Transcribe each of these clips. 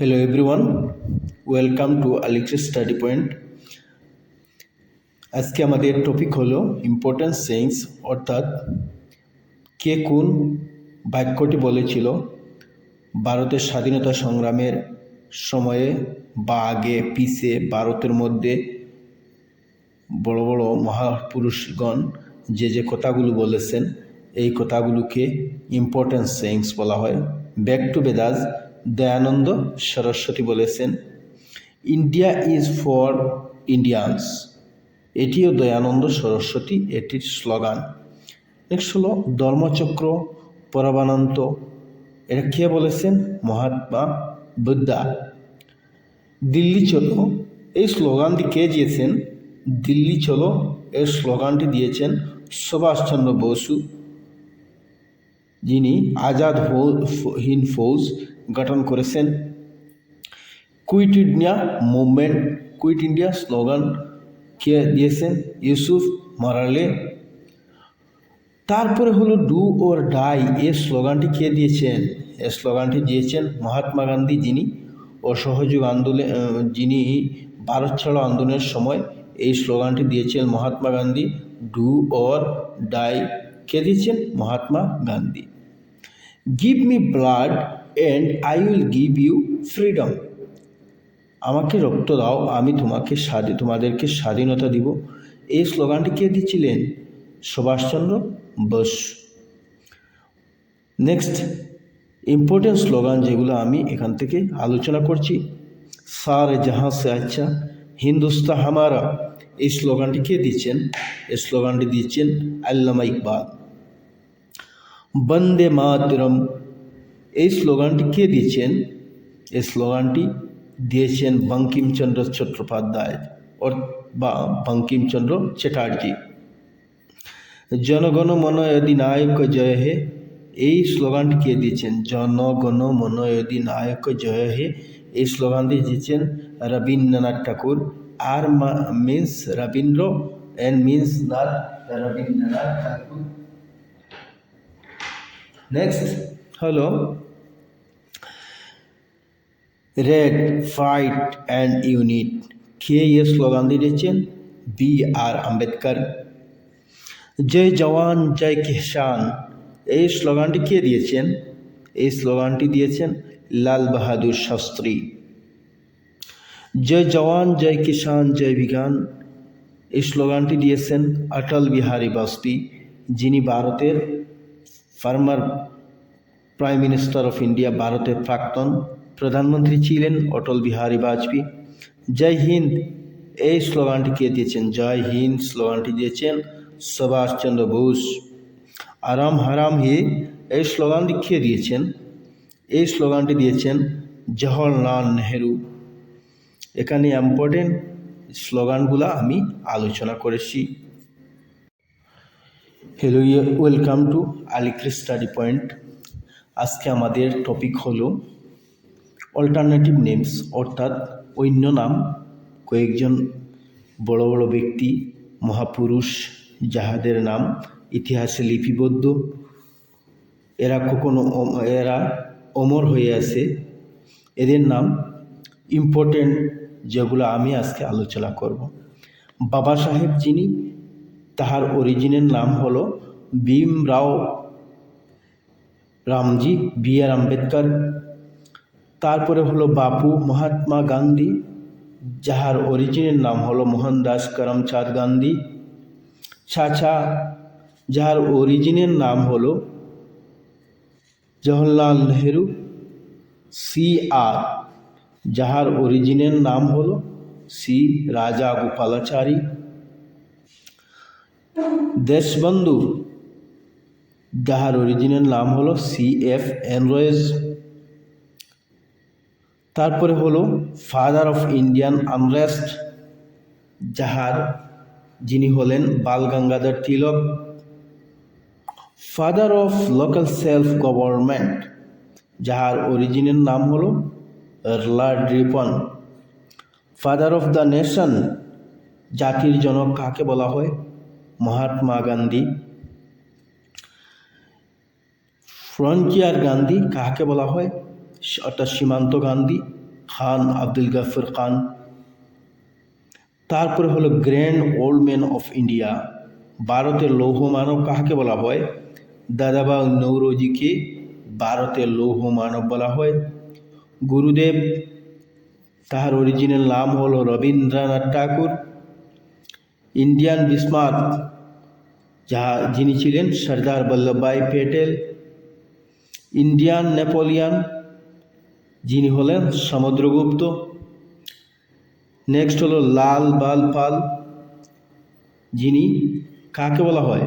Hello everyone, welcome to Alex's Study Point. আজকে আমাদের topic হলো ইম্পর্টেন্ট সেইংস, অর্থাৎ কে কোন বাক্যটি বলেছিল ভারতের স্বাধীনতা সংগ্রামের সময়ে বা আগে পিছে ভারতের মধ্যে বড় বড় মহাপুরুষগণ যে কথাগুলো বলেছেন এই কথাগুলোকে ইম্পর্টেন্ট সেইংস বলা হয়। ব্যাক টু বেদাস দয়ানন্দ সরস্বতী বলেছেন, ইন্ডিয়া ইজ ফর ইন্ডিয়ানস। এটিও দয়ানন্দ সরস্বতী এটির স্লোগান। নেক্সট হলো ধর্মচক্র পরমানন্ত, এটা কে বলেছেন? মহাত্মা বুদ্ধা। দিল্লি চলো এই স্লোগানটি কে দিয়েছেন? দিল্লি চলো এর স্লোগানটি দিয়েছেন সুভাষচন্দ্র বসু, যিনি আজাদ হিন্দ ফৌজ গঠন করেছেন। Quit India movement, quit India slogan কে দিয়েছেন? ইউসুফ মারালে। তারপরে হলো ডু ওর ডাই, এই স্লোগানটি কে দিয়েছেন? এই স্লোগানটি দিয়েছেন মহাত্মা গান্ধী, যিনি অসহযোগ আন্দোলন যিনি ভারত ছাড়ো আন্দোলনের সময় এই স্লোগানটি দিয়েছেন Mahatma Gandhi. Do or die কে দিয়েছেন? Mahatma Gandhi. Give me blood and I will give you freedom. আমাকে রক্ত দাও, আমি তোমাদেরকে স্বাধীনতা দিব। এই স্লোগানটি কে দিচ্ছিলেন? Subhash Chandra Bose. Next important slogan যেগুলো আমি এখান থেকে আলোচনা করছি, সারে জাহাঁ সে আচ্ছা হিন্দুস্তান হামারা, এই স্লোগানটি কে দিচ্ছেন? এই স্লোগানটি দিচ্ছেন আল্লামা ইকবাল। বন্দে মাতরম, এই স্লোগানটি কে দিয়েছেন? এই স্লোগানটি দিয়েছেন বঙ্কিমচন্দ্র চট্টোপাধ্যায় বা বঙ্কিমচন্দ্র চ্যাটার্জি। জনগণ মন অধিনায়ক জয় হে, এই স্লোগানটি কে দিয়েছেন? জনগণ মন অধিনায়ক জয় হে, এই স্লোগানটি দিয়েছেন Rabindranath Thakur. R means Rabindra and means Nath, Rabindranath Thakur. Next হলো রেড ফাইট অ্যান্ড ইউনিট, কে ये স্লোগান দিয়েছেন? বি আর আম্বেদকর। জয় জওয়ান জয় কিষান, এই স্লোগানটি কে দিয়েছেন? এই স্লোগানটি দিয়েছেন লাল বাহাদুর শাস্ত্রী। জয় জওয়ান জয় কিষান জয় বিজ্ঞান, এই স্লোগানটি দিয়েছেন অটল বিহারী বাজপেয়ী, যিনি ভারতের former prime minister of India, ভারতের প্রাক্তন প্রধানমন্ত্রী ছিলেন অটল বিহারী বাজপেয়ী। জয় হিন্দ, এই স্লোগানটি কে দিয়েছেন? জয় হিন্দ স্লোগানটি দিয়েছেন সুভাষচন্দ্র বোস। আরাম হারাম হে, এই স্লোগানটি কে দিয়েছেন? এই স্লোগানটি দিয়েছেন জওহরলাল নেহেরু। এখানে ইম্পর্টেন্ট স্লোগানগুলো আমি আলোচনা করেছি। হ্যালো, ওয়েলকাম টু আলিক্রিস স্টাডি পয়েন্ট। আজকে আমাদের টপিক হলো অল্টারনেটিভ নেমস, অর্থাৎ অন্য নাম, কয়েকজন বড় বড় ব্যক্তি মহাপুরুষ যাহাদের নাম ইতিহাসে লিপিবদ্ধ, এরা অমর হয়ে আছে, এদের নাম ইম্পর্টেন্ট যেগুলো আমি আজকে আলোচনা করব। বাবা সাহেব, যিনি তাহার অরিজিনের নাম হলো ভীমরাও রামজি বি আর আম্বেদকর। তারপরে হলো বাপু মহাত্মা গান্ধী, যাহার অরিজিনের নাম হলো মোহনদাস করমচাঁদ গান্ধী। চাচা, যাহার অরিজিনের নাম হলো জওহরলাল নেহেরু। সি আর, যাহার অরিজিনের নাম হলো সি রাজা গোপালাচারী। দেশবন্ধু, যাহার অরিজিনাল নাম হলো সি এফ এনরয়েজ। তারপরে হলো ফাদার অফ ইন্ডিয়ান আনরেস্ট, যিনি হলেন Bal Gangadhar Tilak. Father of local self government, যাহার অরিজিনাল নাম হলো lord Ripon. Father of the nation, জাতির জনক কাকে বলা হয়? মহাত্মা গান্ধী। ফ্রন্টিয়ার গান্ধী কাকে বলা হয়? অর্থাৎ সীমান্ত গান্ধী। খান আব্দুল গাফর খান। তারপরে হলো grand old man of India, ভারতের লৌহ মানব কাকে বলা হয়? দাদাভাই নৌরোজিকে ভারতের লৌহ মানব বলা হয়। গুরুদেব, তাহার অরিজিনাল নাম হলো রবীন্দ্রনাথ ঠাকুর। ইন্ডিয়ান বিসমার্ক, যিনি ছিলেন সর্দার বল্লভভাই প্যাটেল। ইন্ডিয়ান নেপোলিয়ান, যিনি হলেন সমুদ্রগুপ্ত। নেক্সট হলো লাল বাল পাল, যিনি কাকে বলা হয়?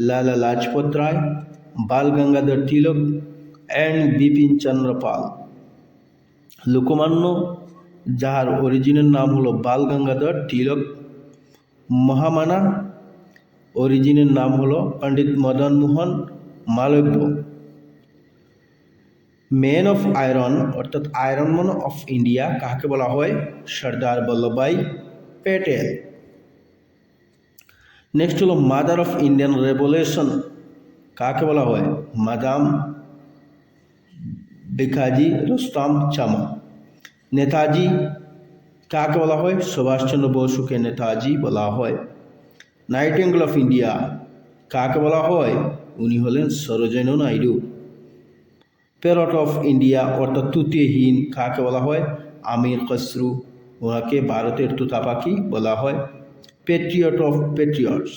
লালা লাজপত রায়, বাল গঙ্গাধর তিলক অ্যান্ড বিপিন চন্দ্র পাল। লোকমান্য, যাহার অরিজিনাল নাম হলো বাল গঙ্গাধর তিলক। মহামানা, অরিজিনাল নাম হলো পণ্ডিত Madan Mohan Malviya. Man of iron অর্থাৎ আয়রন ম্যান অফ ইন্ডিয়া কাকে বলা হয়? সর্দার বল্লভভাই প্যাটেল। নেক্সট হলো মাদার অফ ইন্ডিয়ান রেভলিউশন কাকে বলা হয়? মাদাম ভিকাজি রুস্তম চামা। নেতাজি কাকে বলা হয়? সুভাষচন্দ্র বসুকে নেতাজি বলা হয়। নাইটিঙ্গেল অফ ইন্ডিয়া কাকে বলা হয়? উনি হলেন Sarojini Naidu. Parrot of India অর্থাৎ তুতিহীন কাকে বলা হয়? আমির খসরু, ওনাকে ভারতের তোতা পাখি বলা হয়। প্যাট্রিয়ট অফ প্যাট্রিয়টস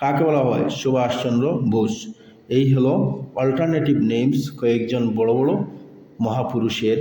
কাকে বলা হয়? সুভাষচন্দ্র বোস। এই হলো অল্টারনেটিভ নেমস কয়েকজন বড় বড় মহাপুরুষের।